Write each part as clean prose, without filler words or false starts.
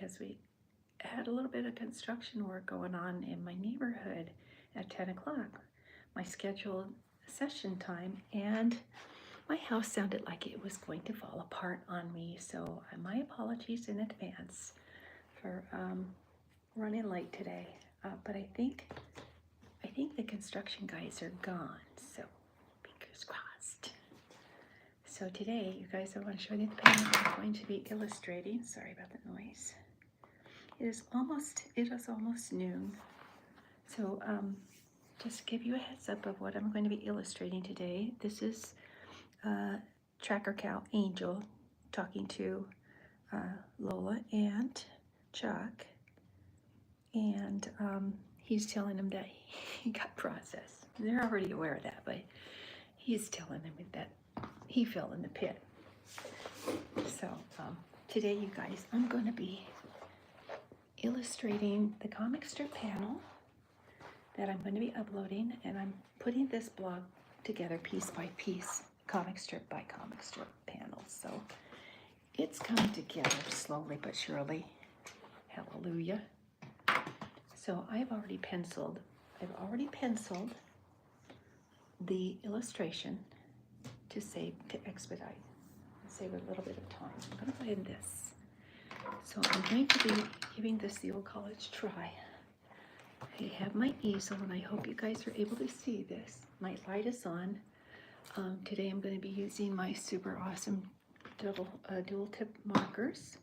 because we had a little bit of construction work going on in my neighborhood at 10 o'clock, my scheduled session time, and my house sounded like it was going to fall apart on me. So my apologies in advance for running late today. But I think the construction guys are gone, so fingers crossed. So today, you guys, I want to show you the panel I'm going to be illustrating. Sorry about the noise. It is almost noon. So just give you a heads up of what I'm going to be illustrating today. This is Tracker Cow Angel talking to Lola and Chuck, and he's telling them that he got processed. They're already aware of that, but he's telling them that he fell in the pit. So today, you guys, I'm going to be illustrating the comic strip panel that I'm going to be uploading, and I'm putting this blog together piece by piece, comic strip by comic strip panel. So it's coming together slowly but surely. Hallelujah. So I've already penciled the illustration to expedite, save a little bit of time. I'm going to put in this. So I'm going to be giving this the old college try. I have my easel, and I hope you guys are able to see this. My light is on. Today I'm going to be using my super awesome dual tip markers,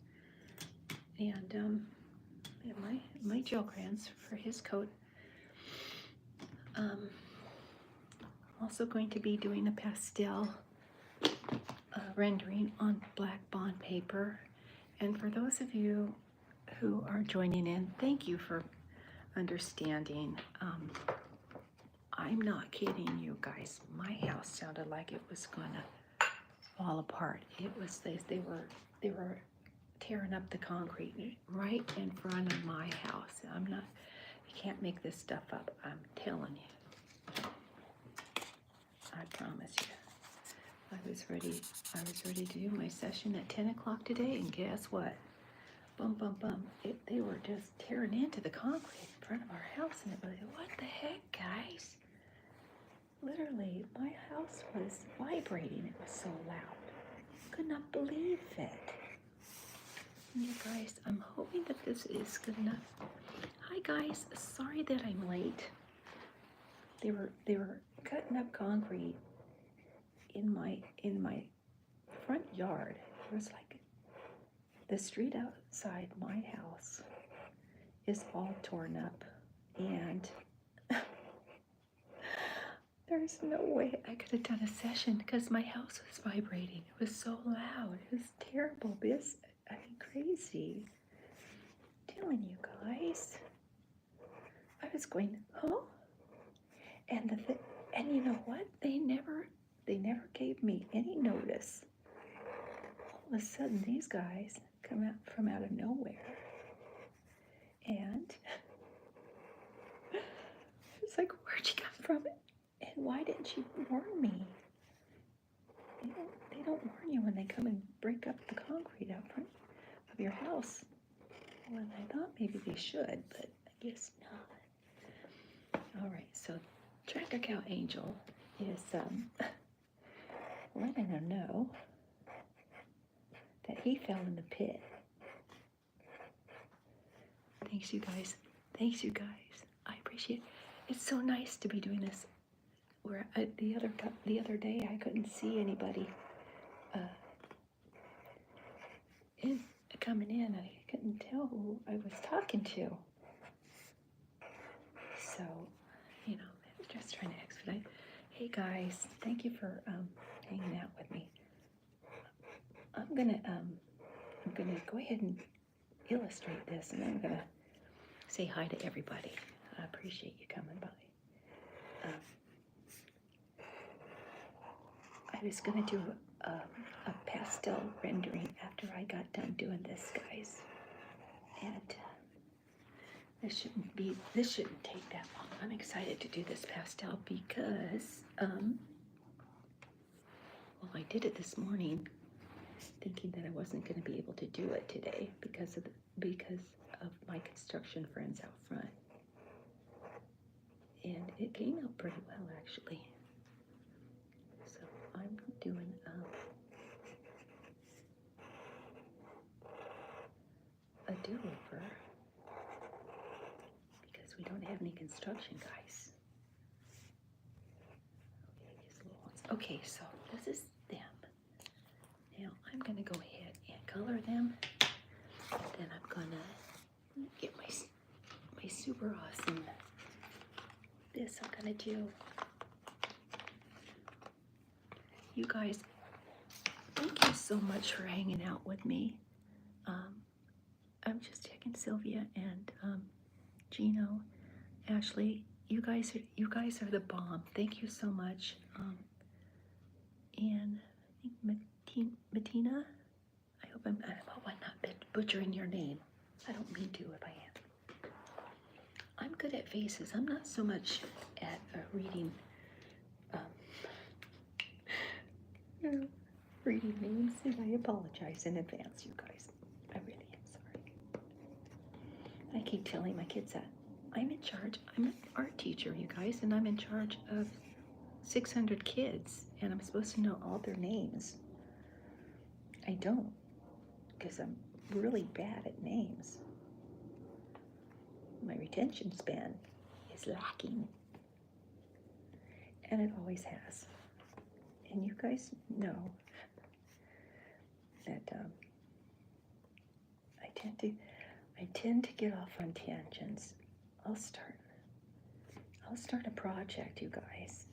and my gel crayons for his coat. I'm also going to be doing a pastel rendering on black bond paper. And for those of you who are joining in, thank you for understanding. I'm not kidding you guys. My house sounded like it was gonna fall apart. It was they were tearing up the concrete right in front of my house. You can't make this stuff up. I'm telling you. I promise you. I was ready to do my session at 10 o'clock today, and guess what? Bum, bum, bum. They were just tearing into the concrete in front of our house, and it was, what the heck, guys? Literally, my house was vibrating. It was so loud. Could not believe it. And you guys, I'm hoping that this is good enough. Hi, guys. Sorry that I'm late. They were cutting up concrete in my front yard. It was like the street outside my house is all torn up, and there's no way I could have done a session because my house was vibrating. It was so loud. It was terrible. Crazy. I'm telling you guys. I was going, huh? And and you know what? They never gave me any notice. All of a sudden, these guys come out from out of nowhere, and it's like, where'd you come from? And why didn't you warn me? They don't warn you when they come and break up the concrete out front of your house. Well, I thought maybe they should, but I guess not. All right, so Tracker Cow Angel is letting her know that he fell in the pit. Thanks, you guys. I appreciate it. It's so nice to be doing this. Where the other day I couldn't see anybody coming in. I couldn't tell who I was talking to. So, just trying to expedite. Hey guys, thank you for hanging out with me. I'm gonna go ahead and illustrate this, and then I'm gonna say hi to everybody. I appreciate you coming by. I was gonna do a pastel rendering after I got done doing this, guys, and this shouldn't take that long. I'm excited to do this pastel because I did it this morning, thinking that I wasn't going to be able to do it today because of my construction friends out front. And it came out pretty well, actually. So I'm doing a do-over because we don't have any construction guys. Okay, these little ones. Okay, so this is them. Now I'm gonna go ahead and color them. Then I'm gonna get my super awesome. This I'm gonna do. You guys, thank you so much for hanging out with me. I'm just checking Sylvia and Gino, Ashley. You guys are the bomb. Thank you so much. And I think Matina. I hope I'm not butchering your name. I don't mean to if I am. I'm good at faces. I'm not so much at reading reading names, and I apologize in advance, you guys. I really am sorry. I keep telling my kids that I'm in charge. I'm an art teacher, you guys, and I'm in charge of 600 kids, and I'm supposed to know all their names. I don't, because I'm really bad at names. My retention span is lacking, and it always has. And you guys know that I tend to get off on tangents. I'll start a project, you guys,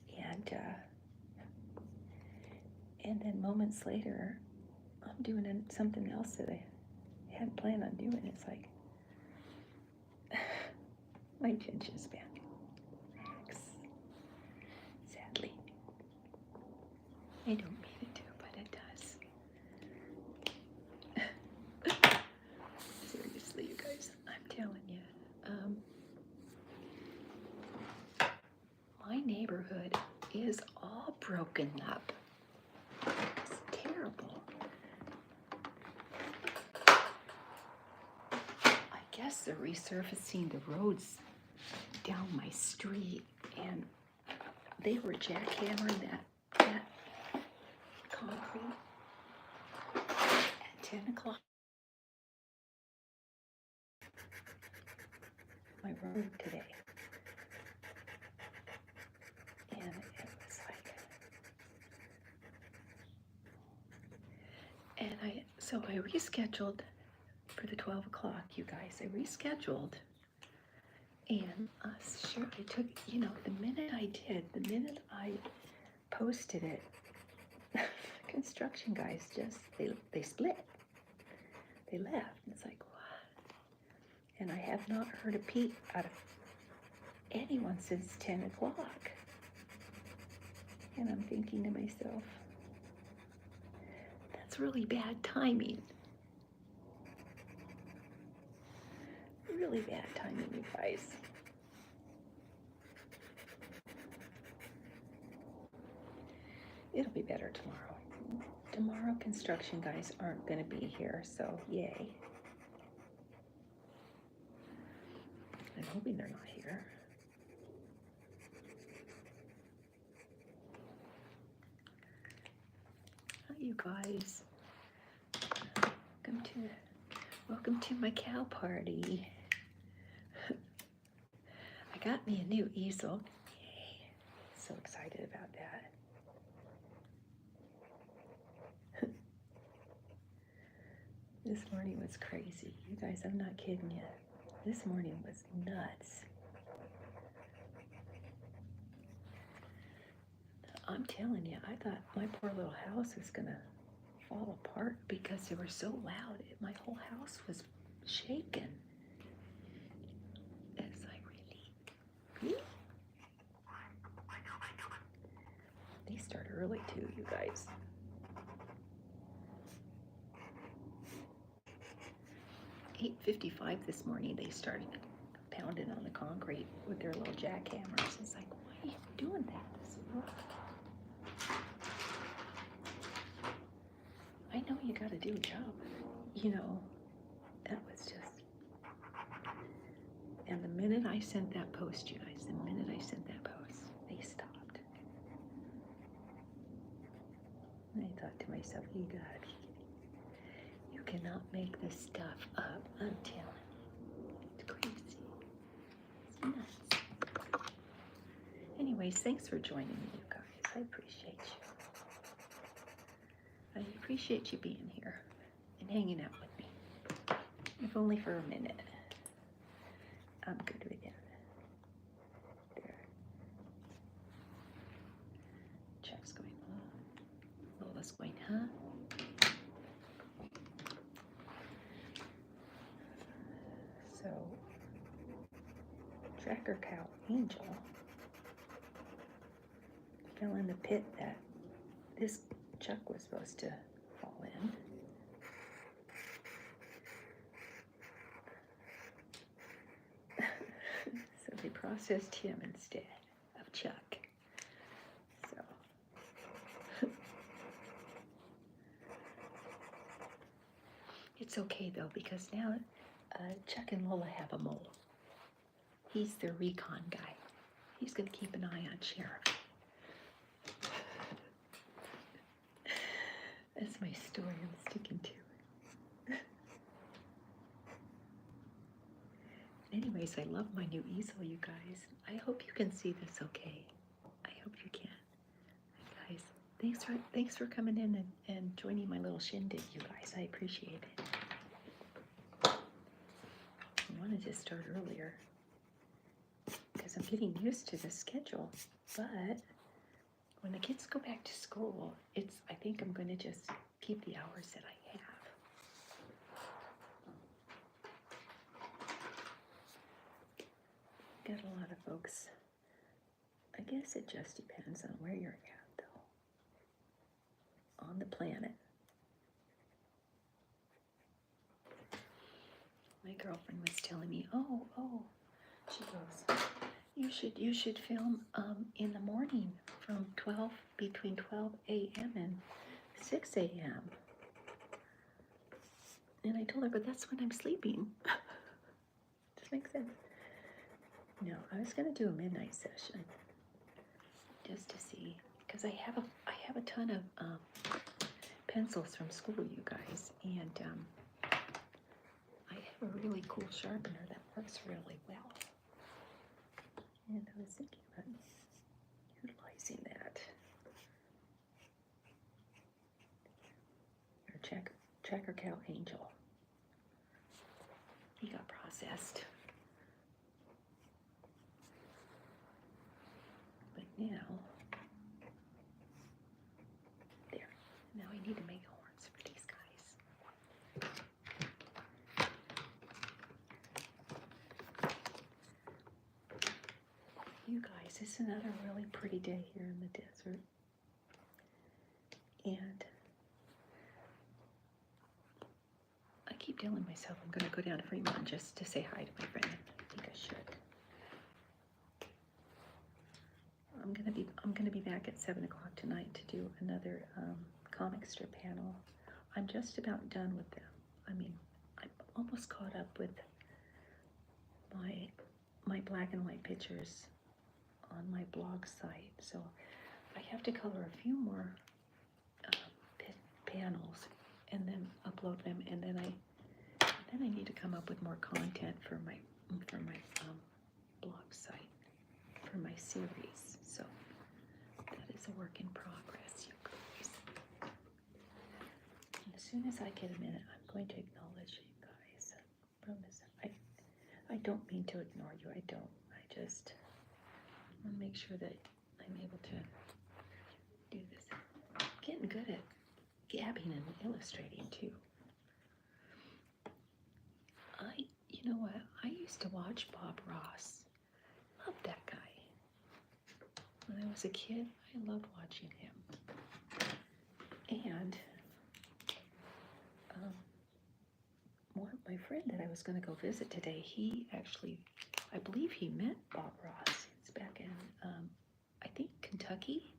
and then moments later, I'm doing something else that I hadn't planned on doing. It's like my attention span lacks, sadly. I don't mean it to, but it does. Seriously, you guys, I'm telling you. My neighborhood is all broken up. It's terrible. I guess they're resurfacing the roads down my street, and they were jackhammering that concrete at 10 o'clock. My road today. And it was like, so I rescheduled for the 12 o'clock, you guys. I rescheduled, and sure, I took, the minute I posted it, construction guys they split. They left. It's like, what? And I have not heard a peep out of anyone since 10 o'clock. And I'm thinking to myself, that's really bad timing. Really bad timing, you guys. It'll be better tomorrow. Tomorrow, construction guys aren't going to be here, so yay. I'm hoping they're not here. Hi, you guys. Welcome to my cow party. I got me a new easel. Yay. So excited about that. This morning was crazy. You guys, I'm not kidding you. This morning was nuts. I'm telling you, I thought my poor little house was gonna fall apart because they were so loud. My whole house was shaking. It's like, really? They start early too, you guys. (8:55) this morning, they started pounding on the concrete with their little jackhammers. It's like, why are you doing that? I know you got to do a job. You know, that was just. And the minute I sent that post, you guys, the minute I sent that post, they stopped. And I thought to myself, you gotta be kidding. You cannot make this stuff up. I'm telling you. It's crazy. It's nuts. Anyways, thanks for joining me, you guys. I appreciate you. I appreciate you being here and hanging out with me. If only for a minute. I'm good with it. There. Chuck's going, Lola's going, huh? So, Tracker Cow Angel fell in the pit that this Chuck was supposed to fall in. So they processed him instead of Chuck. So it's okay though, because now Chuck and Lola have a mole. He's their recon guy. He's going to keep an eye on Sheriff. That's my story I'm sticking to. Anyways, I love my new easel, you guys. I hope you can see this okay. I hope you can. Guys, thanks for coming in and joining my little shindig, you guys. I appreciate it. I wanted to start earlier because I'm getting used to the schedule, but when the kids go back to school, I think I'm going to just keep the hours that I have. Got a lot of folks. I guess it just depends on where you're at, though, on the planet. My girlfriend was telling me, she goes, you should film in the morning from between 12 a.m. and 6 a.m. And I told her, but that's when I'm sleeping. Does make sense? No, I was gonna do a midnight session just to see, because I have a ton of pencils from school, you guys, and I have a really cool sharpener that works really well. And I was thinking about utilizing that. Or Tracker Cow Angel. He got processed. But now, there. Now I need to make horns for these guys. You guys, it's another really pretty day here in the desert. And I keep telling myself I'm going to go down to Fremont just to say hi to my friend. I think I should. I'm gonna be back at 7 o'clock tonight to do another comic strip panel. I'm just about done with them. I mean, I'm almost caught up with my black and white pictures on my blog site. So I have to color a few more panels and then upload them, and then I need to come up with more content for my blog site for my series. So that is a work in progress, you guys. And as soon as I get a minute, I'm going to acknowledge you guys. I promise. I don't mean to ignore you. I don't. I just want to make sure that I'm able to do this. I'm getting good at gabbing and illustrating too. You know what? I used to watch Bob Ross. Loved that guy. When I was a kid, I loved watching him. And my friend that I was going to go visit today, he actually, I believe he met Bob Ross. It's back in, I think, Kentucky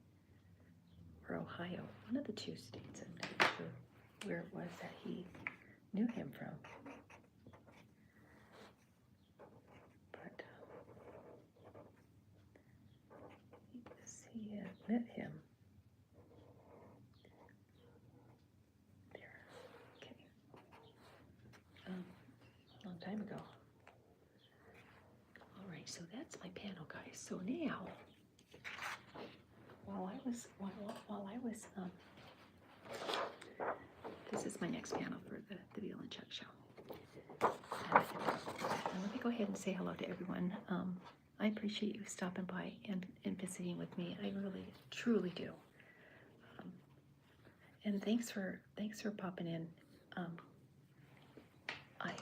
or Ohio. One of the two states, I'm not sure. where it was that he knew him from. But he had met him. There. Okay. A long time ago. All right, so that's my panel, guys. So now, this is my next panel for the Veal and Chuck show. And let me go ahead and say hello to everyone. I appreciate you stopping by and visiting with me. I really, truly do. And thanks for popping in. I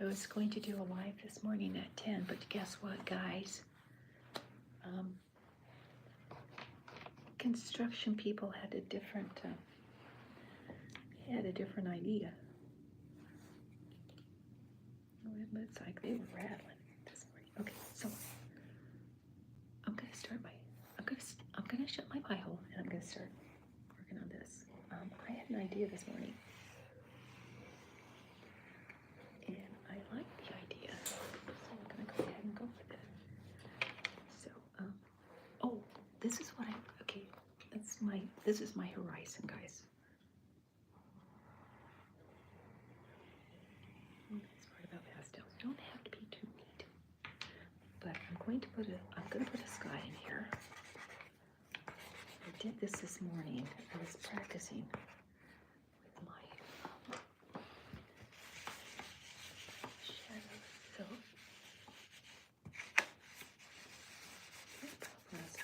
was going to do a live this morning at 10, but guess what, guys? Construction people had a different idea. It's like they were rattling this morning. Okay, so I'm gonna shut my pie hole and I'm gonna start working on this. I had an idea this morning, and I like the idea, so I'm gonna go ahead and go with it. So, oh, this is my horizon, guys. This part about pastels don't have to be too neat, but I'm gonna put a sky in here. I did this morning. I was practicing with my shadows. So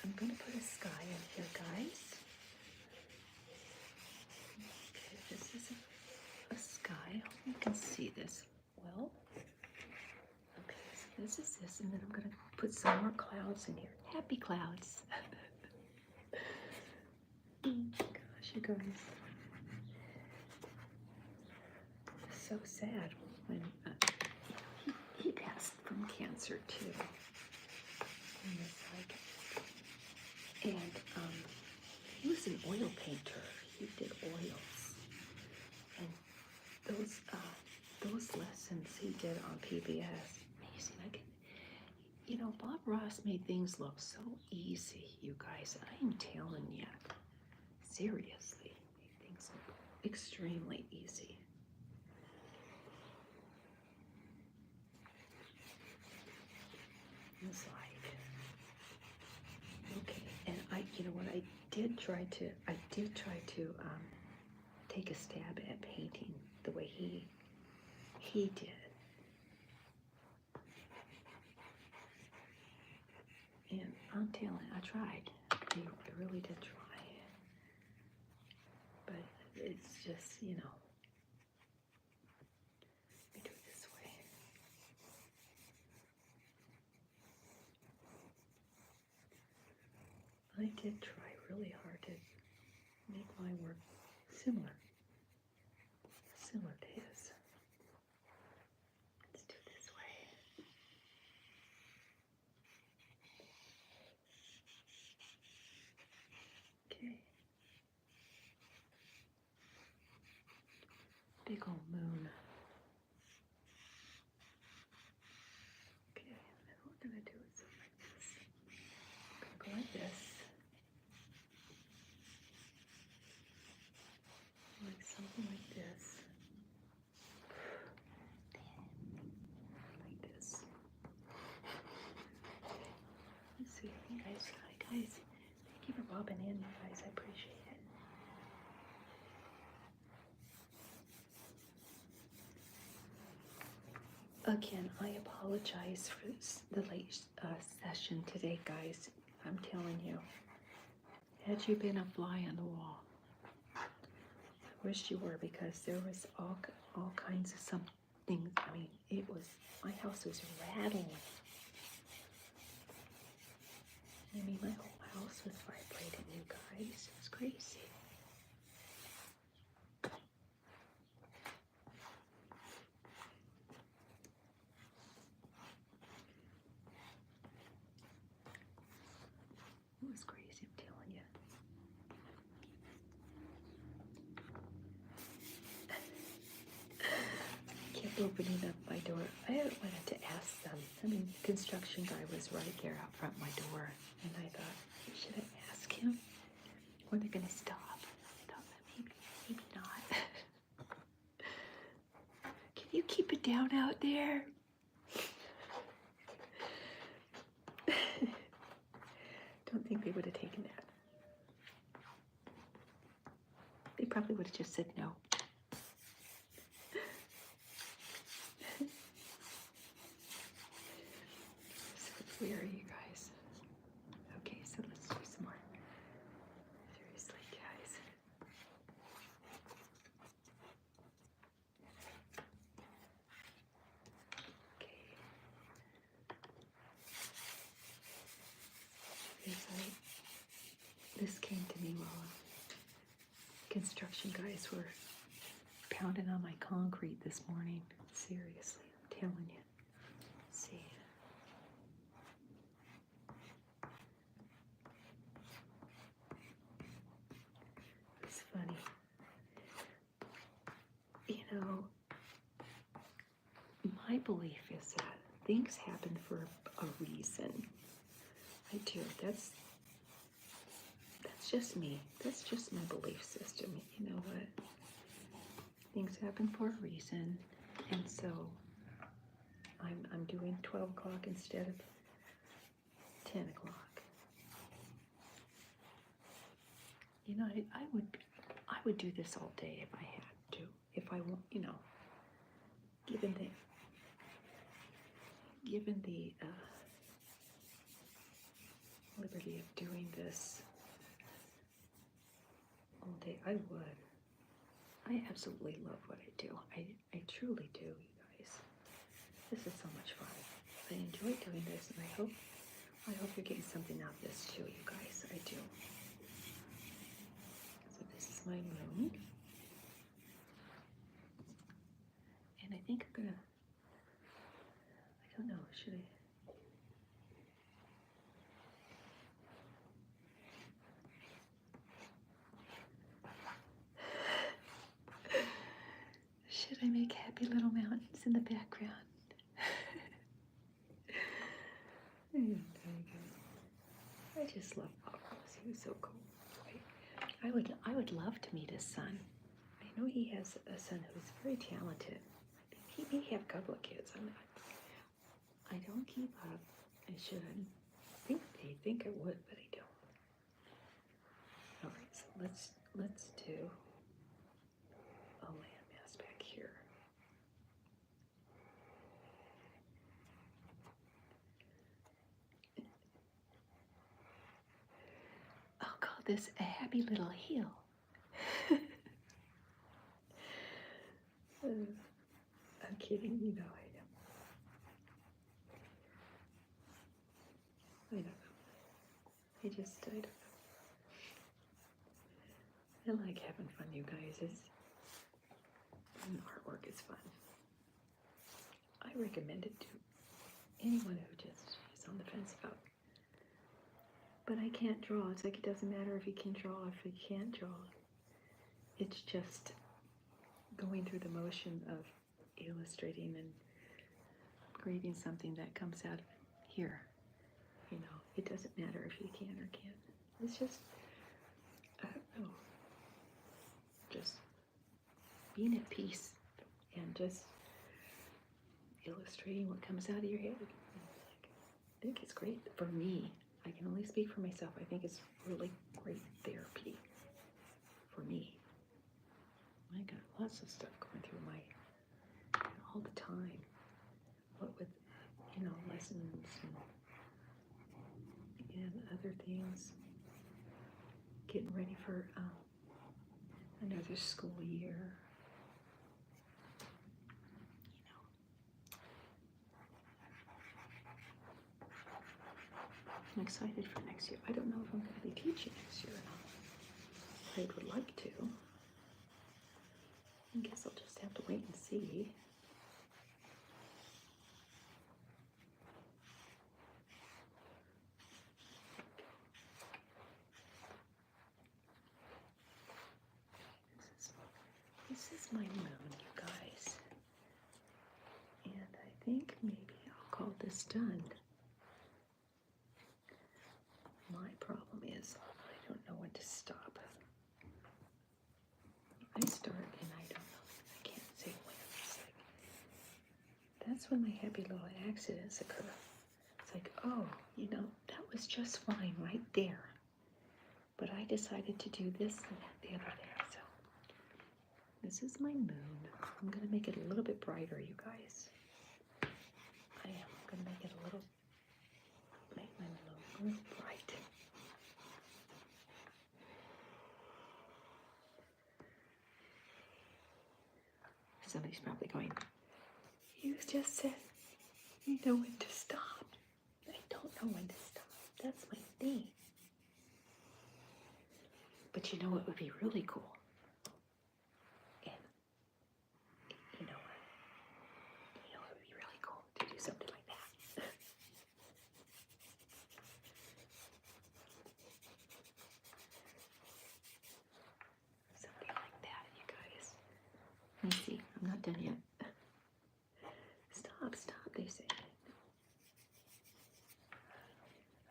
I'm going to put a sky in here, guys. Okay, this is a sky. I hope you can see this well. Okay, so this is this, and then I'm going to put some more clouds in here. Happy clouds. Gosh, you guys. It's so sad when he passed from cancer too. And it's like, and he was an oil painter. He did oils, and those lessons he did on PBS, amazing. Bob Ross made things look so easy, you guys. I'm telling you, seriously, made things look extremely easy. It's like, okay, and I did try to take a stab at painting the way he did. And I'm telling you, I tried. I really did try. But it's just, let me do it this way. I did try really hard to make my work similar to his. Let's do it this way. Okay. Big old moon. Okay, and what we're gonna do is something like this. I'm gonna go like this. Like something like this. Like this. Let's see. Hey guys, thank you for popping in, you guys. I appreciate it. Again, I apologize for the late session today, guys. I'm telling you, had you been a fly on the wall, I wish you were, because there was all kinds of things. I mean, my house was rattling. I mean, my whole house was vibrating, you guys. It was crazy. It was crazy, I'm telling you. opening up my door. I wanted to ask them. I mean, the construction guy was right there out front my door, and I thought, should I ask him? Or they're gonna stop. I thought, maybe not. Can you keep it down out there? Don't think they would have taken that. They probably would have just said no. So where are you guys? Okay, so let's do some more. Seriously, guys. Okay. This came to me while construction guys were pounding on my concrete this morning. Seriously, I'm telling you. Let's see. It's funny. You know, my belief is that things happen for a reason. I do. That's just me. That's just my belief system. You know what? Things happen for a reason, and so I'm doing 12 o'clock instead of 10 o'clock. You know, I would do this all day if I had to. If I want, you know, given the liberty of doing this all day, I would. I absolutely love what I do. I truly do, you guys. This is so much fun. I enjoy doing this, and I hope you're getting something out of this too, you guys. I do. So this is my moon. And I think I'm gonna, I don't know, should I? Should I make happy little mountains in the background? I just love Pop Rose. He was so cool. I would love to meet his son. I know he has a son who's very talented. He may have a couple of kids. I don't keep up. I should. I think I would, but I don't. All right, so let's do a landmass back here. I'll call this a happy little hill. I'm kidding, you know I am. I don't know. I don't know. I like having fun, you guys. And artwork is fun. I recommend it to anyone who just is on the fence about. But I can't draw. It's like it doesn't matter if you can draw or if you can't draw. It's just going through the motion of illustrating and creating something that comes out of here. You know, it doesn't matter if you can or can't. It's just, I don't know, just being at peace and just illustrating what comes out of your head. I think it's great for me. I can only speak for myself. I think it's really great therapy for me. I got lots of stuff going through my all the time. What with, you know, lessons and other things. Getting ready for another school year. You know. I'm excited for next year. I don't know if I'm going to be teaching next year or not. I would like to. I guess I'll just have to wait and see. This is my moon, you guys. done. My problem is I don't know when to stop. I start and I don't know. I can't say when. It's like, that's when my happy little accidents occur. It's like, oh, that was just fine right there. But I decided to do this and that the other day. So this is my moon. I'm going to make it a little bit brighter, you guys. I am going to make it make my moon a little bright. Somebody's probably going, you just said you know when to stop. I don't know when to stop. That's my thing. But you know what would be really cool? And you know what? You know what would be really cool to do something like that. Something like that, you guys. Let me see. I'm not done yet. Stop, they say.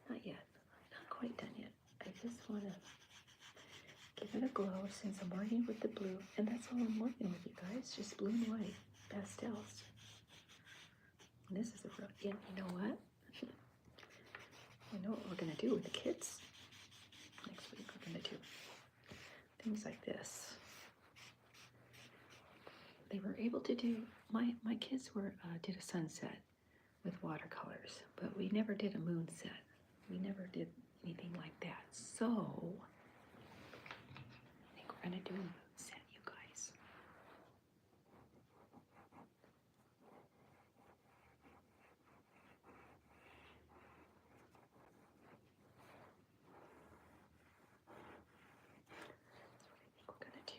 Not yet. Not quite done yet. I just want to give it a glow since I'm working with the blue. And that's all I'm working with, you guys. Just blue and white pastels. And this is a real, you know what? I know what we're going to do with the kids. Next week we're going to do things like this. They were able to do, my kids did a sunset with watercolors, but we never did a moon set. We never did anything like that. So, I think we're going to do a moon set, you guys. That's what I think we're going to do.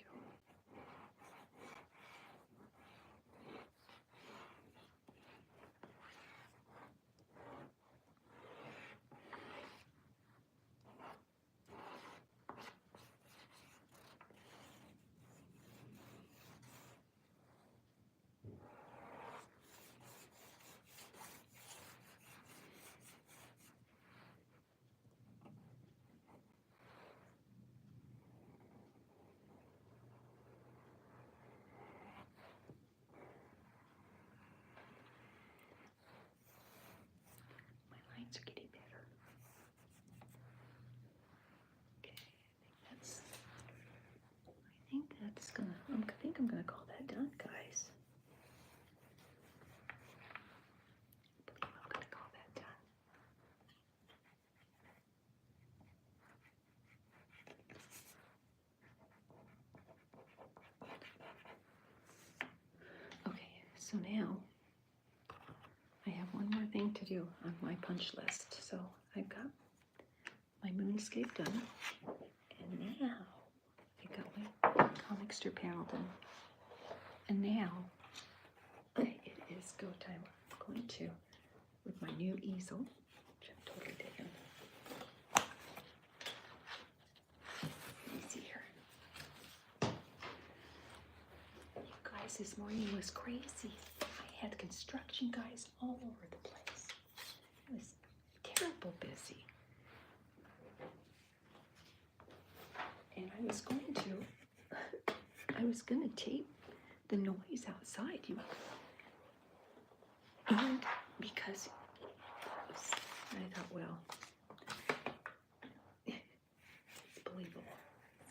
Are getting better. Okay, I think I'm gonna call that done, guys. I believe I'm gonna call that done. Okay, so now I have one more thing to do on my punch list. So I've got my moonscape done, and now I got my comic strip panel done. And now it is go time. I'm going to, with my new easel, which I'm totally digging. Let me see here. You guys, this morning was crazy. I had construction guys all over the place. It was terrible busy. And I was going to tape the noise outside, and because I thought, well, it's believable.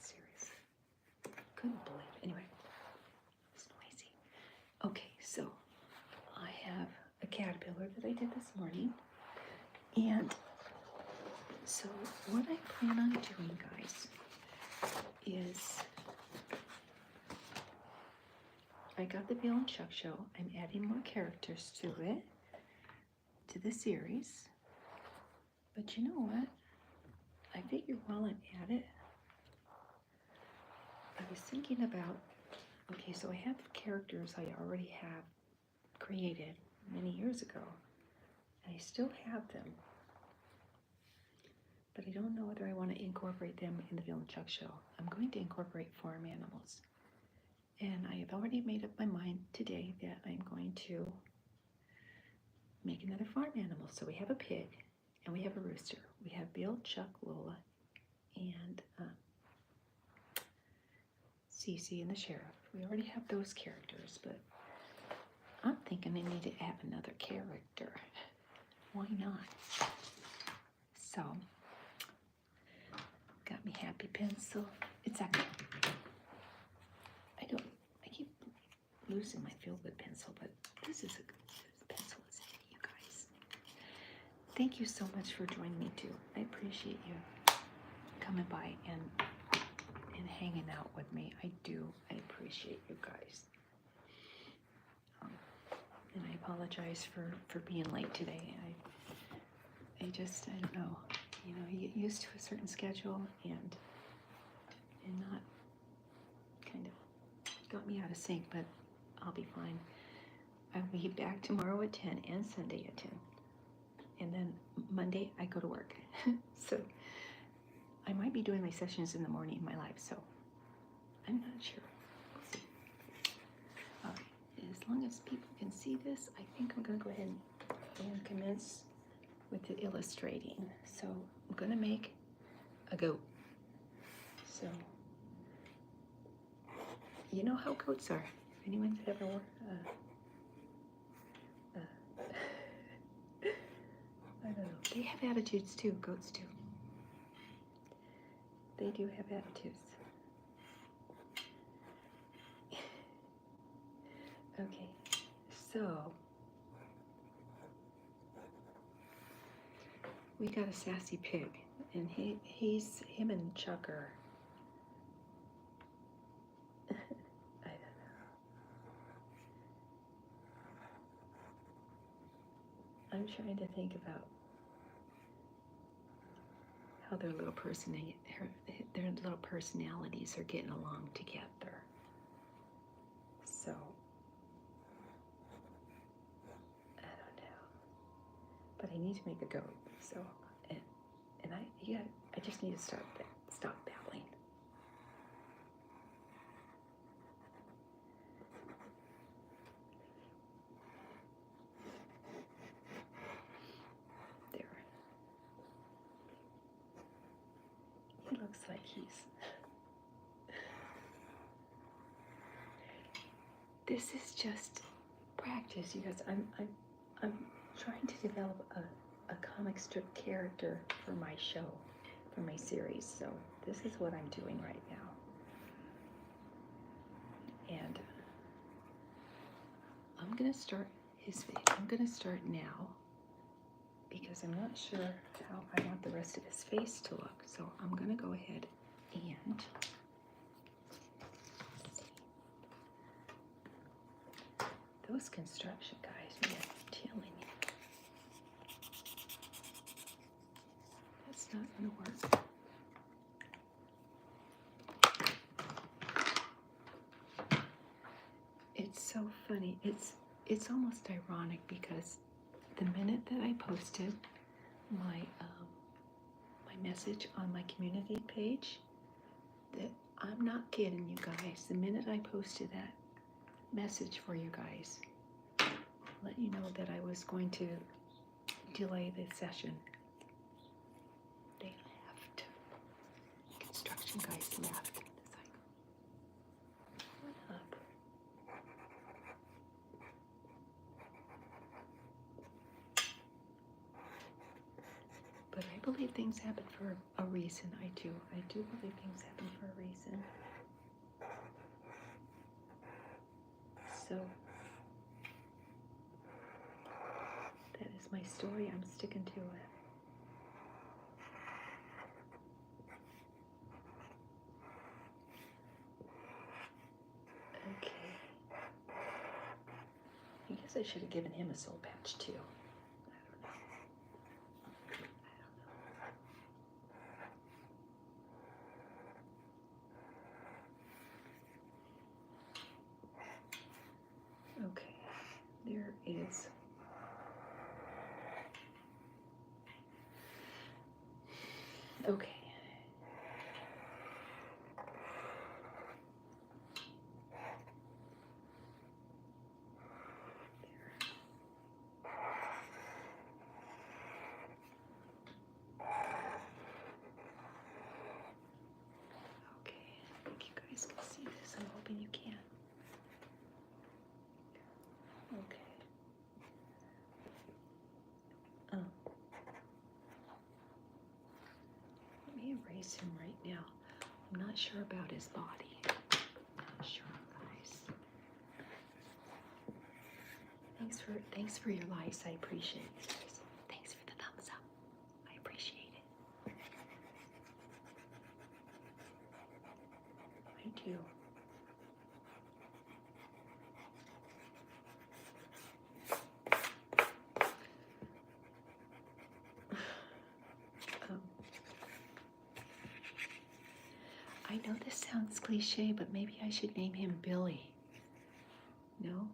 Seriously. Couldn't believe it. Anyway, it's noisy. Okay, so I have a caterpillar that I did this morning. And so what I plan on doing, guys, is I got the Veal and Chuck show. I'm adding more characters to it, to the series. But you know what? I figured while I'm at it, I was thinking about, okay, so I have characters I already have created many years ago. And I still have them. But I don't know whether I want to incorporate them in the Veal and Chuck show. I'm going to incorporate farm animals. And I have already made up my mind today that I'm going to make another farm animal. So we have a pig and we have a rooster. We have Veal, Chuck, Lola, and Cece and the sheriff. We already have those characters, but I'm thinking I need to add another character. Why not? So, got me happy pencil. It's actually, I keep losing my feel good pencil, but this is a good pencil, isn't it, you guys? Thank you so much for joining me too. I appreciate you coming by and hanging out with me. I do. I appreciate you guys. And I apologize for being late today. I don't know. You know, you get used to a certain schedule and not kind of got me out of sync, but I'll be fine. I'll be back tomorrow at 10 and Sunday at 10. And then Monday I go to work. So I might be doing my sessions in the morning in my life, so I'm not sure. We'll see. All right. As long as people can see this, I think I'm going to go ahead and commence with the illustrating. So I'm going to make a goat. So you know how goats are. If anyone's ever I don't know. They have attitudes too. Goats do. They do have attitudes. Okay, so we got a sassy pig, and him and Chuck are, I don't know. I'm trying to think about how their little personalities are getting along together. So I don't know, but I need to make a goat. So and I just need to stop babbling. There. He looks like he's. This is just practice, you guys. I'm trying to develop a comic strip character for my show, for my series. So this is what I'm doing right now. And I'm gonna start his face. I'm gonna start now because I'm not sure how I want the rest of his face to look. So I'm gonna go ahead and those construction guys, man, I'm telling you. That's not gonna work. It's so funny. It's almost ironic because the minute that I posted my message on my community page, that I'm not kidding you guys, the minute I posted that message for you guys, let you know that I was going to delay the session, they left. Construction guys left. It's like, what up? But I believe things happen for a reason. I do believe things happen for a reason. So that is my story. I'm sticking to it. Okay. I guess I should have given him a soul patch too. Okay, there is. Okay. visualize him right now. I'm not sure about his body. Not sure, guys. Thanks for your likes. I appreciate it, guys. Thanks for the thumbs up. I appreciate it. I do. I know this sounds cliche, but maybe I should name him Billy. No?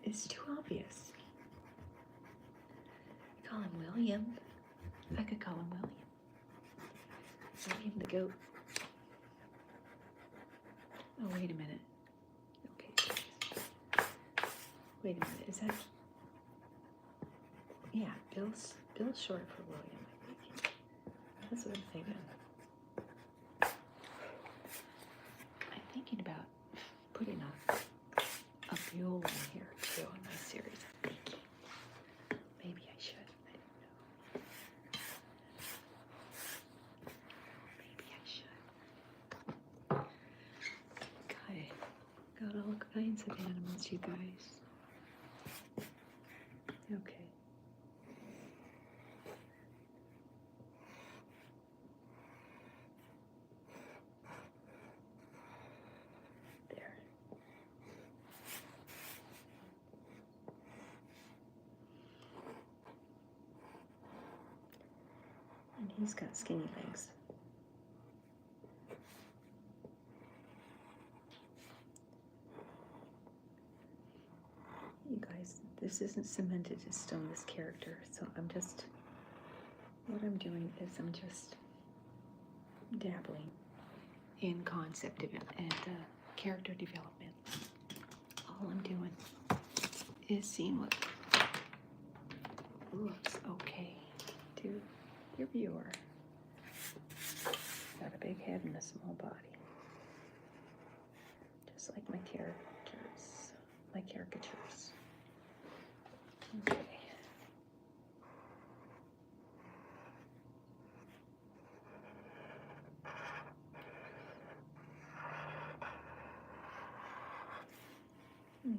It's too obvious. Call him William. I could call him William. William the goat. Oh, wait a minute. Okay. Wait a minute. Is that? Yeah, Bill's short for William, I think. That's what I'm thinking. I'm thinking about putting a Veal in here too in my series. I'm thinking maybe I should. I don't know. Maybe I should. Got all kinds of animals, you guys. Okay. And he's got skinny legs. You guys, this isn't cemented in stone, this character, so what I'm doing is I'm just dabbling in concept and character development. All I'm doing is seeing what looks okay to your viewer. Got a big head and a small body. Just like my caricatures. Okay.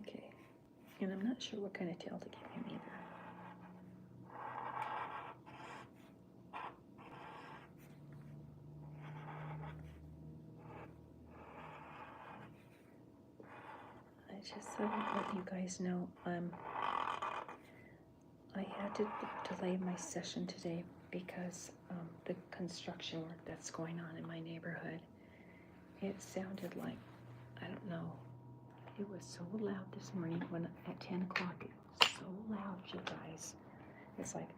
Okay. And I'm not sure what kind of tail to give him either. Just so I let you guys know, I had to delay my session today because the construction work that's going on in my neighborhood, it sounded like, I don't know, it was so loud this morning when at 10 o'clock, it was so loud, you guys. It's like,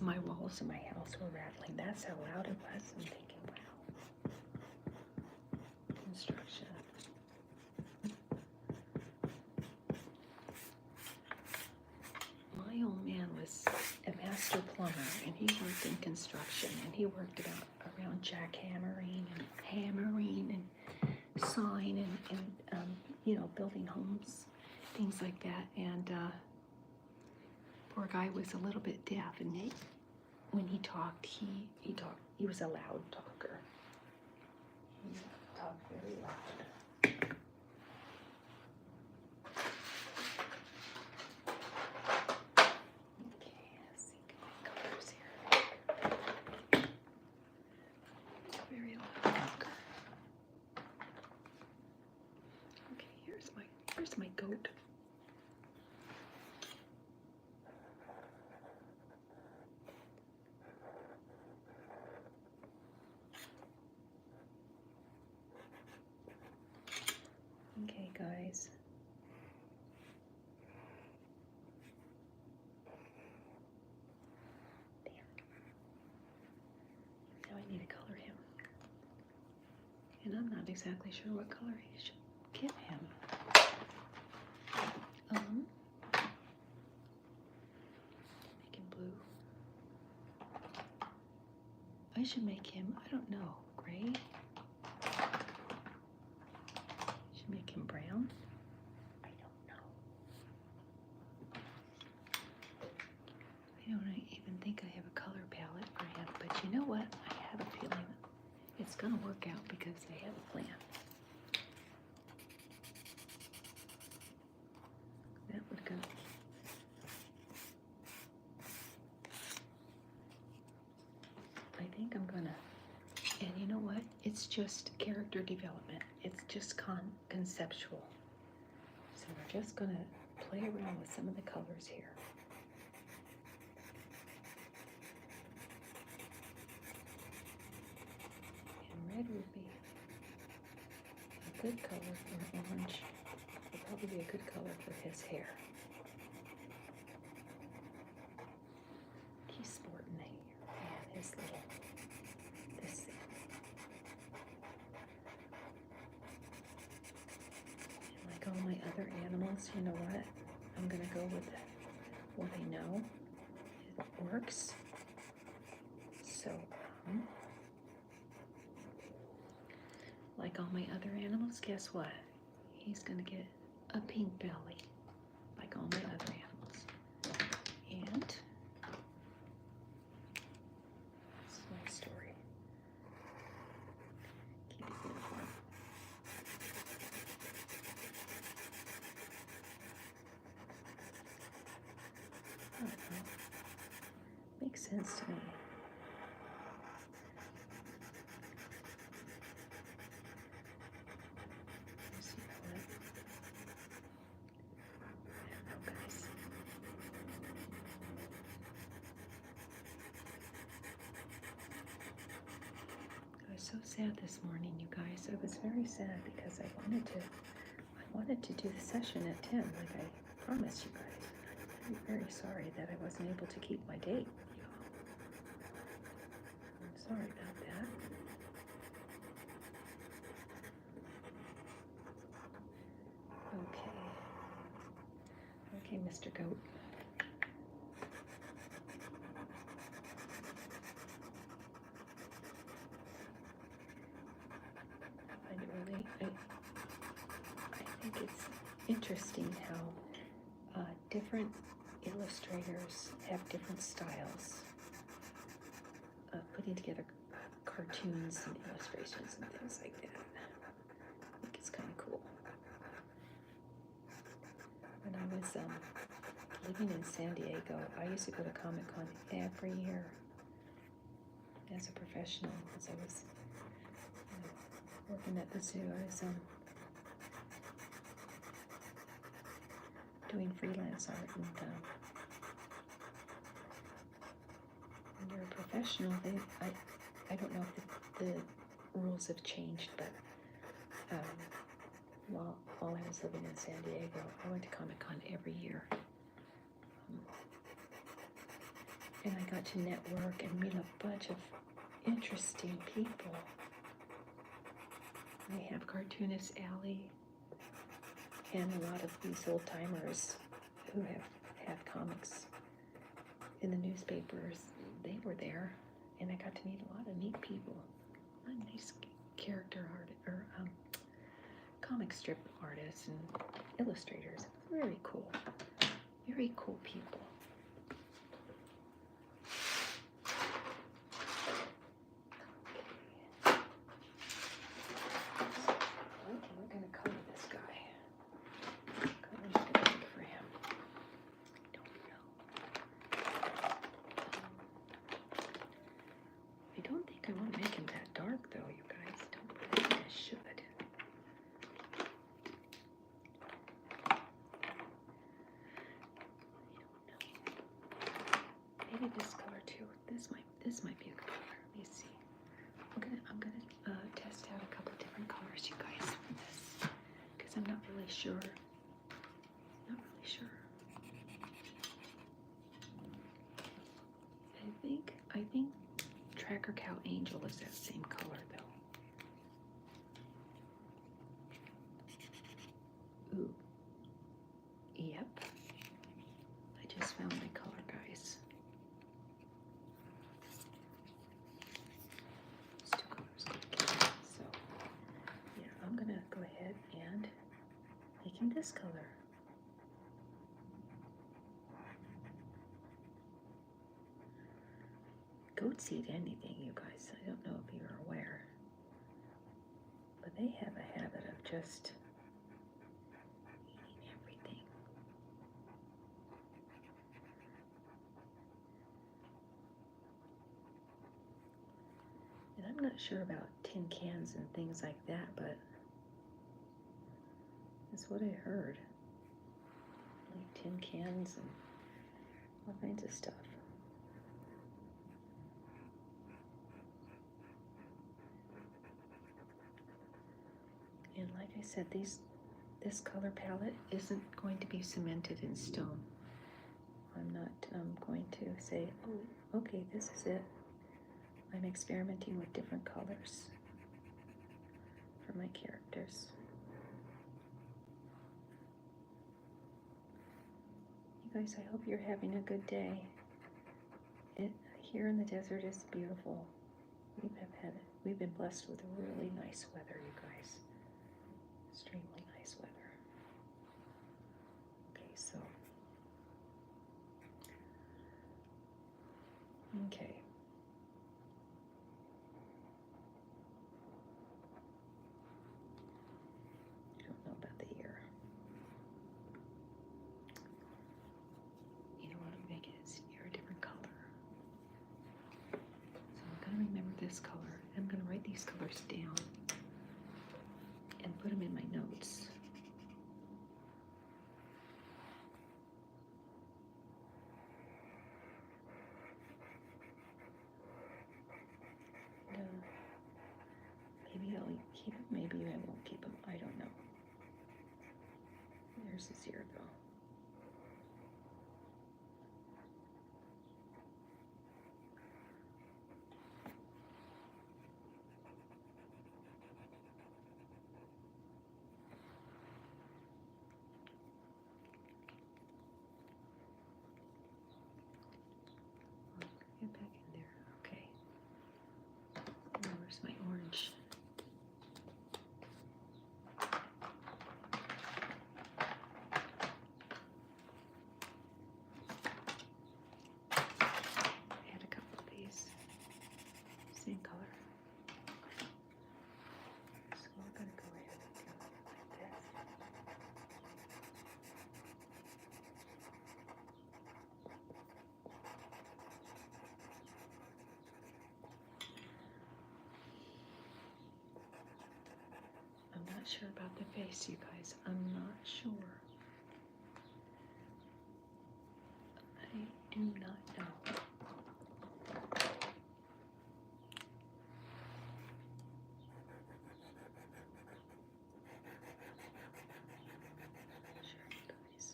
my walls in my house were rattling. That's how loud it was. I'm thinking, wow. Construction. My old man was a master plumber, and he worked in construction, and he worked around jackhammering and hammering and sawing and building homes, things like that. And poor guy was a little bit deaf, and when he talked, he was a loud talker. He talked very loud. Okay, let's see, get my colors here. Very loud talker. Okay, here's my goat. Okay, guys. There. Now I need to color him. And I'm not exactly sure what color he should give him. Make him blue. I should make him, I don't know, gray? Should make him brown? I don't know. think I have a color palette for him, but you know what? I have a feeling it's gonna work out because I have a plan. That would go. I think I'm gonna, and you know what? It's just character development. It's just conceptual. So we're just gonna play around with some of the colors here. And red would be a good color for orange. Would probably be a good color for his hair. He's sporting the hair and his little this thing. And like all my other animals, you know what? I'm gonna go with what I know it works. So, like all my other animals, guess what? He's gonna get a pink belly, like all my other animals. And that's my story. Keep it uniform. I don't know. Makes sense to me. So sad this morning, you guys. I was very sad because I wanted to do the session at 10 like I promised you guys. I'm very sorry that I wasn't able to keep my date. I'm sorry about that. Okay, Mr. Goat. I think it's interesting how different illustrators have different styles of putting together cartoons and illustrations and things like that. I think it's kind of cool. When I was living in San Diego, I used to go to Comic-Con every year as a professional because I was working at the zoo. I was doing freelance art, and when you're a professional, I don't know if the rules have changed, but while I was living in San Diego, I went to Comic-Con every year. And I got to network and meet a bunch of interesting people. I have cartoonist Allie and a lot of these old timers who have comics in the newspapers. They were there, and I got to meet a lot of neat people. A lot of nice character art or comic strip artists and illustrators. Very cool people. I won't make him that dark, though, you guys. Don't think I should. Maybe this color too. This might be a good color. Let me see. I'm gonna test out a couple different colors, you guys, for this, because I'm not really sure. I think Tracker Cow Angel is that same color, though. Ooh. Yep. I just found my color, guys. These two colors go together. So, yeah, I'm gonna go ahead and make him this color. don't seed anything, you guys. I don't know if you're aware. But they have a habit of just eating everything. And I'm not sure about tin cans and things like that, but that's what I heard. Like tin cans and all kinds of stuff. And like I said, this color palette isn't going to be cemented in stone. I'm not going to say, oh, okay, this is it. I'm experimenting with different colors for my characters. You guys, I hope you're having a good day. Here in the desert is beautiful. We've been blessed with really nice weather, you guys. Extremely nice weather. Okay, so. Okay. I don't know about the ear. You know what, I'm making his ear a different color. So I'm gonna remember this color. I'm gonna write these colors down and put them in my notes. Maybe I'll keep them, maybe I won't keep them, I don't know. There's his ear though. Get back in there, okay. Now where's my orange? I had a couple of these, same color. So we're gonna go ahead and do it like this. I'm not sure about the face, you guys. I'm not sure. I do not know. Sure, you guys.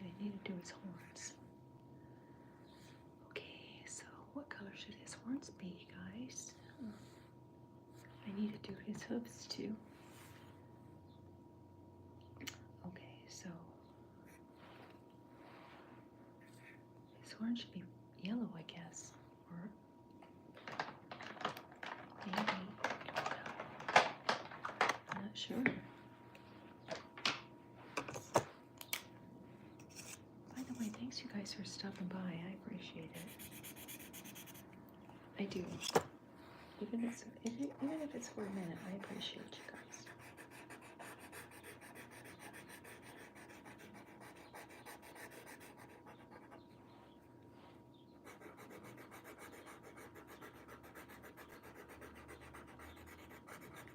I need to do his horns. Okay, so what color should his horns be, guys? I need to do his hooves too. Okay, so his horns should be yellow, I guess, or maybe. I'm not sure. By the way, thanks you guys for stopping by. I appreciate it. I do. Even if it's for a minute, I appreciate you guys.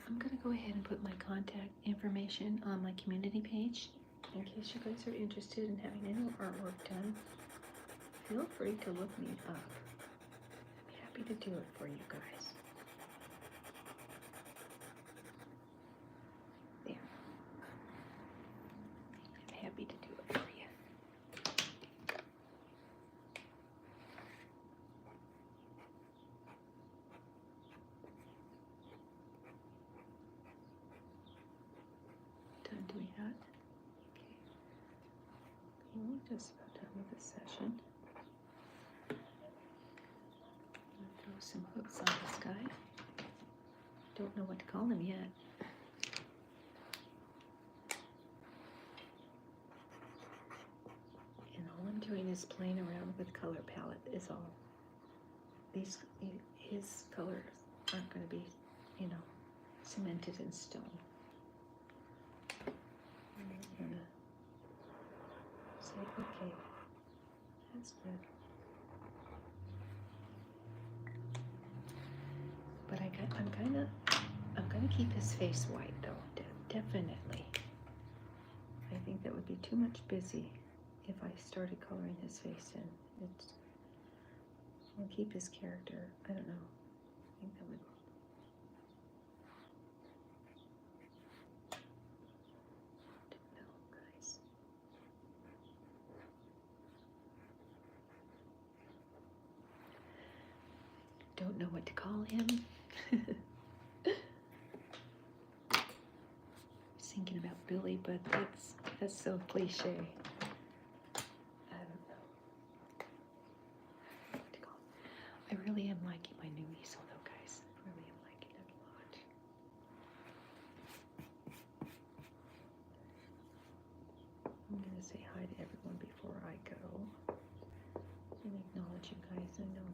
I'm gonna go ahead and put my contact information on my community page in case you guys are interested in having any artwork done. Feel free to look me up. I'd be happy to do it for you guys. There. I'm happy to do it for you. Done doing that? Okay. Just about done. of the session. I'm gonna throw some hooks on this guy. Don't know what to call him yet. And all I'm doing is playing around with color palette is all. His colors aren't going to be, you know, cemented in stone. I'm going to say, okay, that's good. But I'm going to keep his face white though, definitely. I think that would be too much busy if I started coloring his face in. I'll keep his character. I don't know. I think that would. Don't know, guys. Don't know what to call him. Thinking about Billy, but that's so cliche. I don't know what to call him. I really am liking my new easel though, guys. I really am liking it a lot. I'm gonna say hi to everyone before I go and acknowledge you guys. I know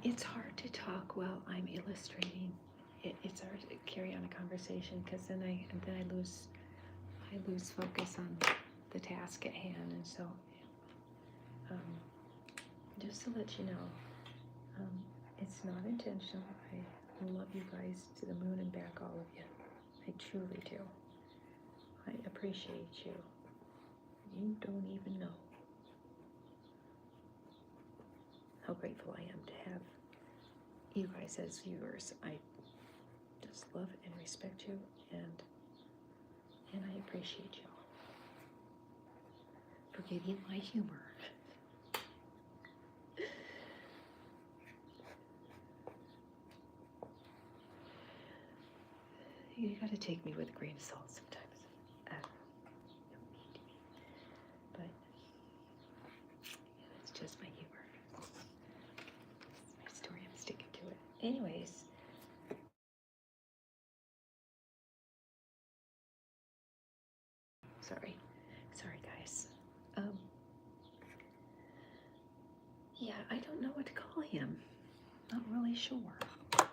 it's hard to talk while I'm illustrating. It's hard to carry on a conversation because then I lose focus on the task at hand, and so just to let you know, it's not intentional. I love you guys to the moon and back, all of you. I truly do. I appreciate you. You don't even know how grateful I am to have you guys as viewers. I just love and respect you, and I appreciate y'all for getting my humor. You gotta take me with a grain of salt sometimes. Don't need to be, but yeah, it's just my humor. It's my story. I'm sticking to it. Anyways. Sorry guys. Yeah, I don't know what to call him. Not really sure. I'm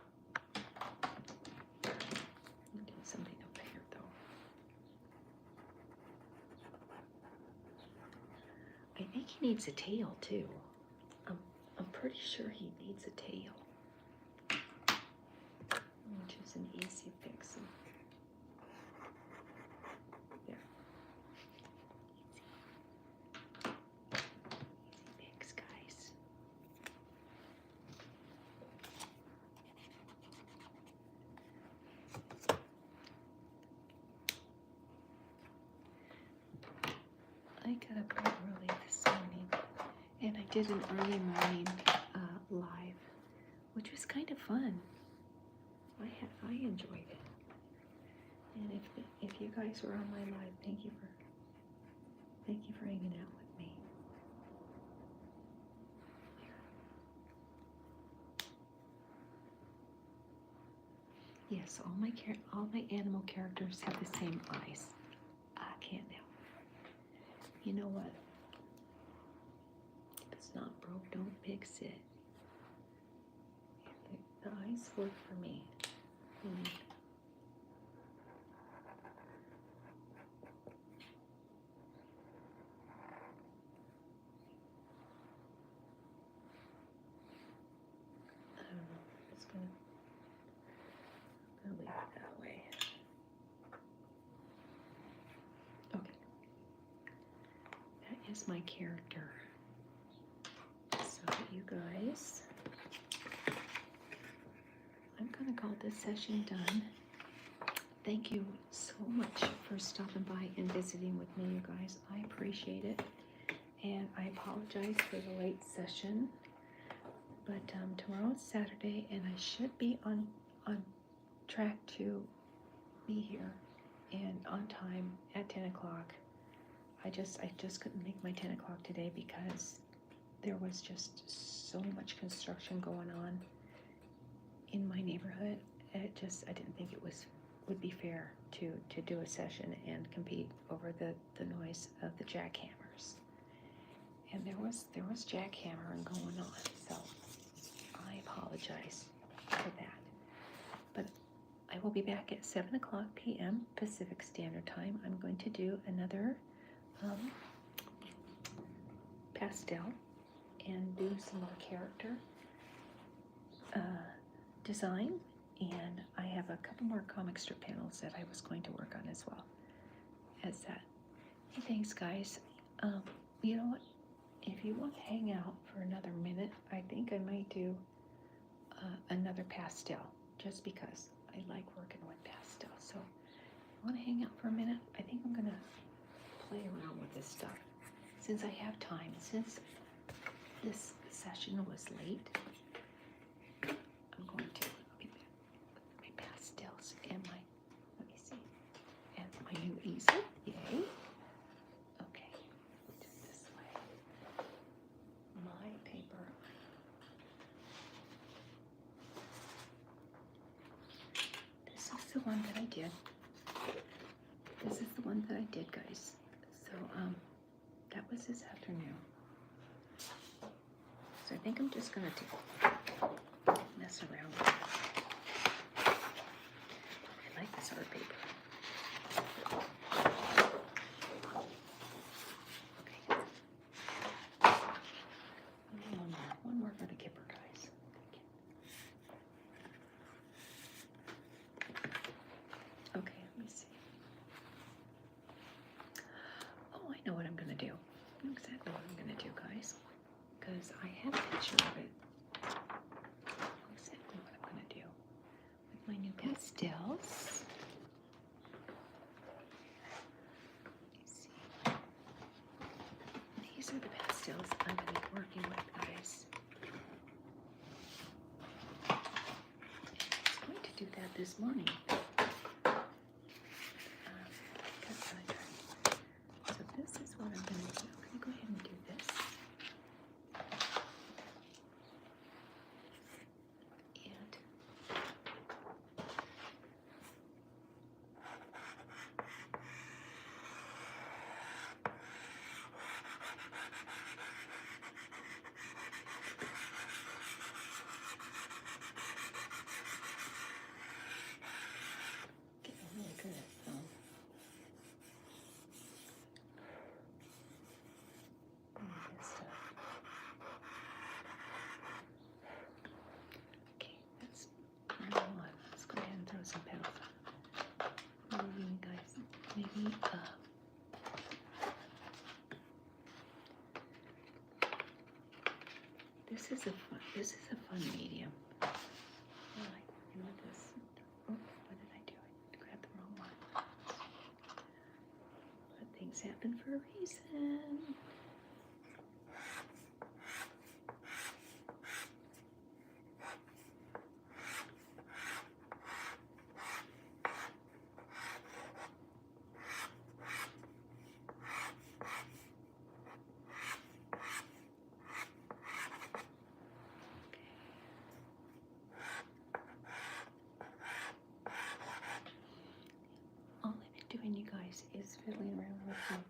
doing something over here though. I think he needs a tail too. I'm pretty sure he needs a tail, which is an easy fix. There. Easy fix, guys. I got up quite early this morning, and I did an early morning live, which was kind of fun. I enjoyed it, and if you guys were on my live, thank you for hanging out with me. Yes, all my animal characters have the same eyes. I can't help it. You know what? If it's not broke, don't fix it. The eyes work for me. I don't know. It's gonna leave it that way. Okay. That is my character. So you guys, I'm gonna call this session done. Thank you so much for stopping by and visiting with me, you guys. I appreciate it. And I apologize for the late session. But tomorrow's Saturday, and I should be on track to be here and on time at 10 o'clock I just couldn't make my 10 o'clock today because there was just so much construction going on in my neighborhood. I didn't think it would be fair to do a session and compete over the noise of the jackhammers. And there was jackhammering going on, so I apologize for that. But I will be back at 7 o'clock p.m. Pacific Standard Time. I'm going to do another pastel and do some more character design, and I have a couple more comic strip panels that I was going to work on as well as that. Hey, thanks guys. You know what? If you want to hang out for another minute, I think I might do another pastel, just because I like working with pastel. So if you want to hang out for a minute, I think I'm going to play around with this stuff. Since I have time, since this session was late, I'm going to be back with my pastels and my, let me see, and my new easel. Yay. Okay, do it this way. My paper. This is the one that I did. This is the one that I did, guys. So, that was this afternoon. So I think I'm just going to mess around with it. I like this art paper. Okay. One more for the kipper, guys. Okay, let me see. Oh, I know what I'm going to do. I know exactly what I'm going to do, guys. Because I have a picture of it. Exactly what I'm going to do with my new pastels. Let me see. These are the pastels I'm going to be working with, guys. And I was going to do that this morning. Got sidetracked. So this is what I'm going to do. I'm going to go ahead and do this. Some petals. Maybe, guys, maybe this is a fun medium. I like working with this. Oh, what did I do? I grabbed the wrong one. But things happen for a reason. You guys is fiddling around with them.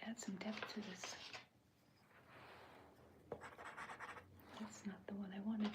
Add some depth to this. That's not the one I wanted.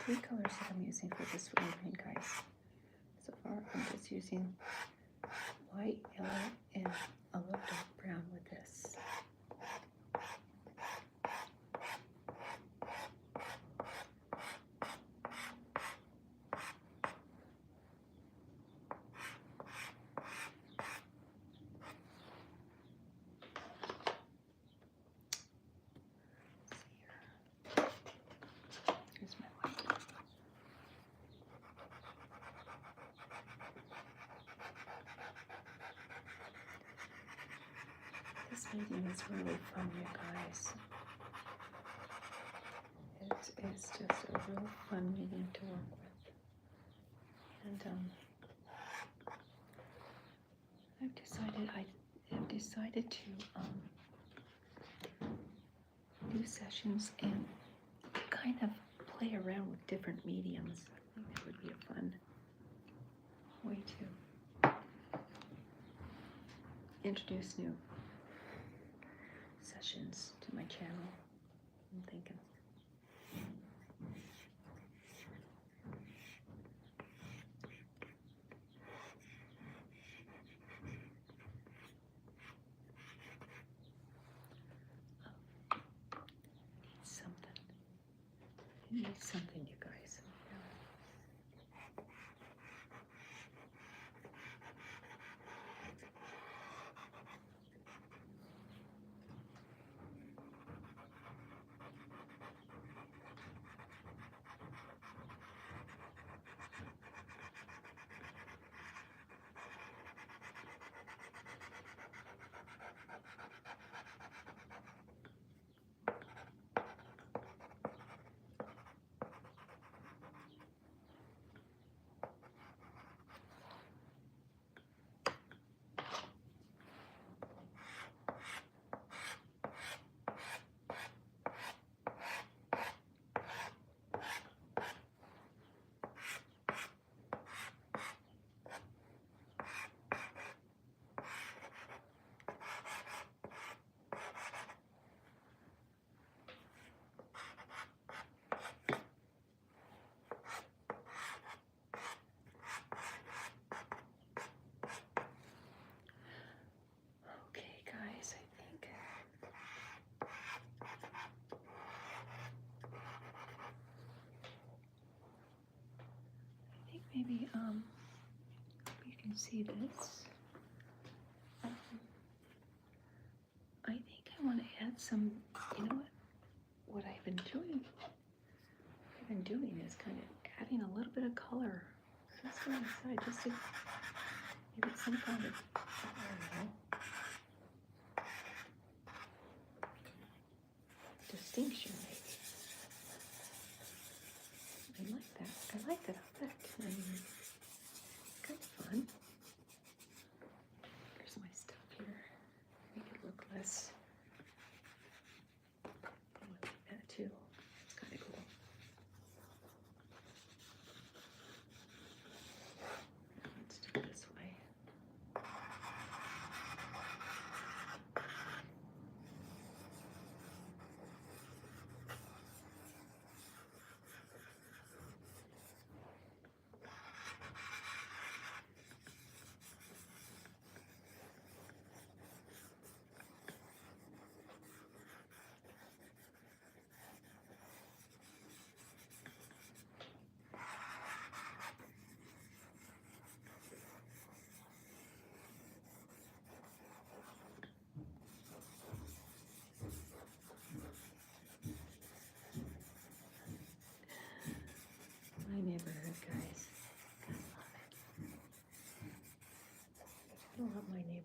three colors that I'm using for this rendering, guys. So far, I'm just using white, yellow, and a little dark brown with this. Here's my white. This medium is really fun, you guys. It's just a real fun medium to work with. And I've decided to do sessions and kind of play around with different mediums. I think that would be a fun way to introduce new sessions to my channel. I'm thinking. I need something, you guys. Maybe you can see this. I think I want to add some, you know what I've been doing? What I've been doing is kind of adding a little bit of color. That's what I decided, just to give it some kind of, I don't know, distinction maybe. I like that. I like that effect. I mean, it's kind of fun. Here's my stuff here. Make it look less. I like that too. It's kind of cool. Let's do it this way. My neighborhood, guys. I love it. I love my neighborhood.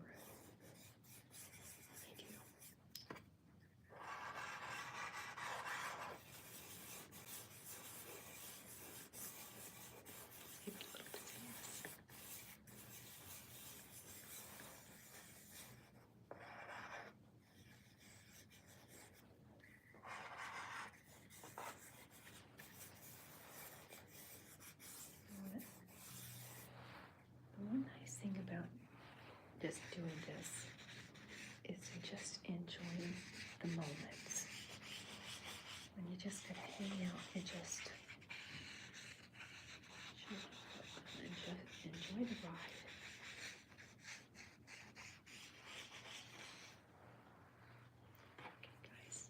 I do. One nice thing about just doing this is to just enjoy the moments when you just gotta hang out and just the ride. Okay, guys.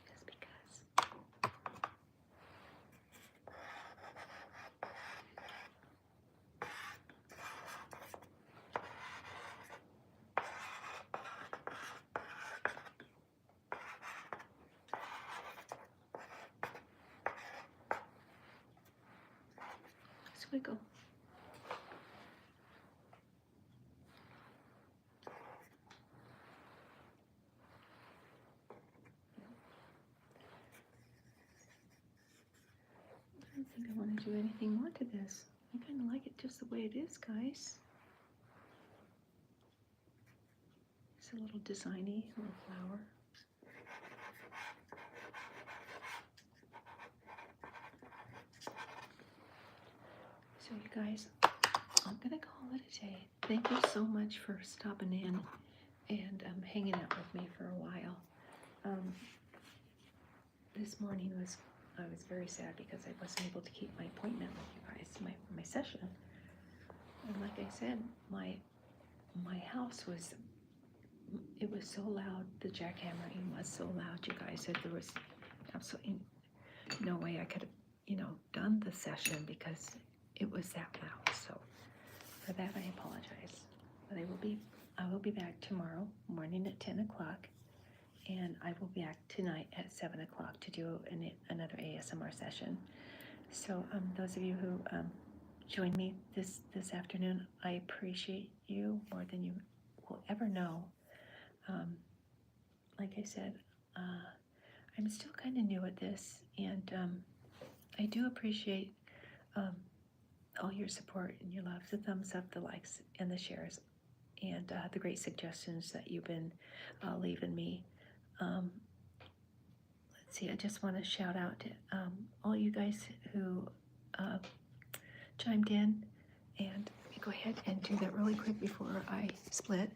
Just because. Squiggle. I don't think I want to do anything more to this. I kind of like it just the way it is, guys. It's a little designy, little flower. So you guys, I'm gonna call it a day. Thank you so much for stopping in and hanging out with me for a while. This morning I was very sad because I wasn't able to keep my appointment with you guys, my session. And like I said, my house was so loud. The jackhammering was so loud, you guys, that there was absolutely no way I could have, done the session because it was that loud. So for that, I apologize. But I will be back tomorrow morning at 10 o'clock. And I will be back tonight at 7 o'clock to do another ASMR session. So those of you who joined me this afternoon, I appreciate you more than you will ever know. Like I said, I'm still kind of new at this, and I do appreciate all your support and your love, the thumbs up, the likes, and the shares, and the great suggestions that you've been leaving me. Let's see, I just want to shout out to all you guys who chimed in, and let me go ahead and do that really quick before I split.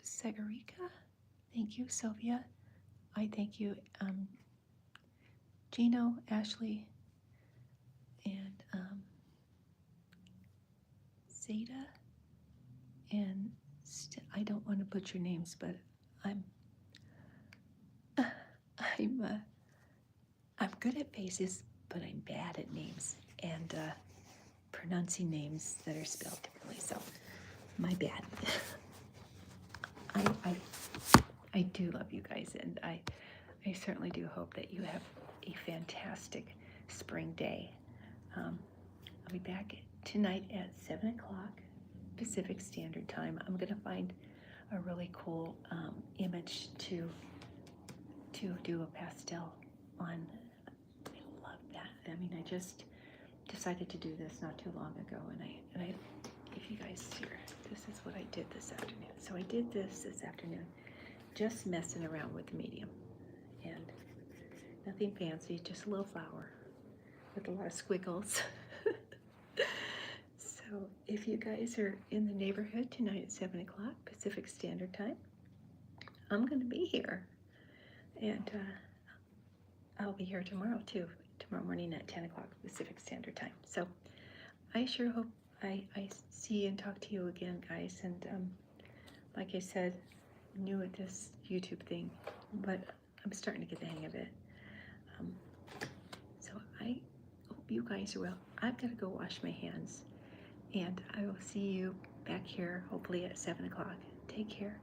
Sagarika, thank you. Sylvia, I thank you. Gino, Ashley, and Zeta, and I don't want to butcher names, but I'm good at faces, but I'm bad at names and pronouncing names that are spelled differently. So my bad. I do love you guys, and I certainly do hope that you have a fantastic spring day. I'll be back tonight at 7 o'clock Pacific Standard Time. I'm going to find a really cool image to do a pastel on. I love that. I mean, I just decided to do this not too long ago, and I if you guys see, this is what I did this afternoon. So I did this afternoon, just messing around with the medium, and nothing fancy, just a little flower with a lot of squiggles. So if you guys are in the neighborhood tonight at 7 o'clock Pacific Standard Time, I'm going to be here. And I'll be here tomorrow too, tomorrow morning at 10 o'clock Pacific Standard Time. So I sure hope I see and talk to you again, guys. And like I said, new at this YouTube thing, but I'm starting to get the hang of it. So I hope you guys are well. I've got to go wash my hands, and I will see you back here hopefully at 7 o'clock. Take care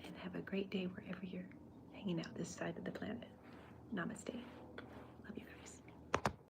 and have a great day wherever you're hanging out this side of the planet. Namaste.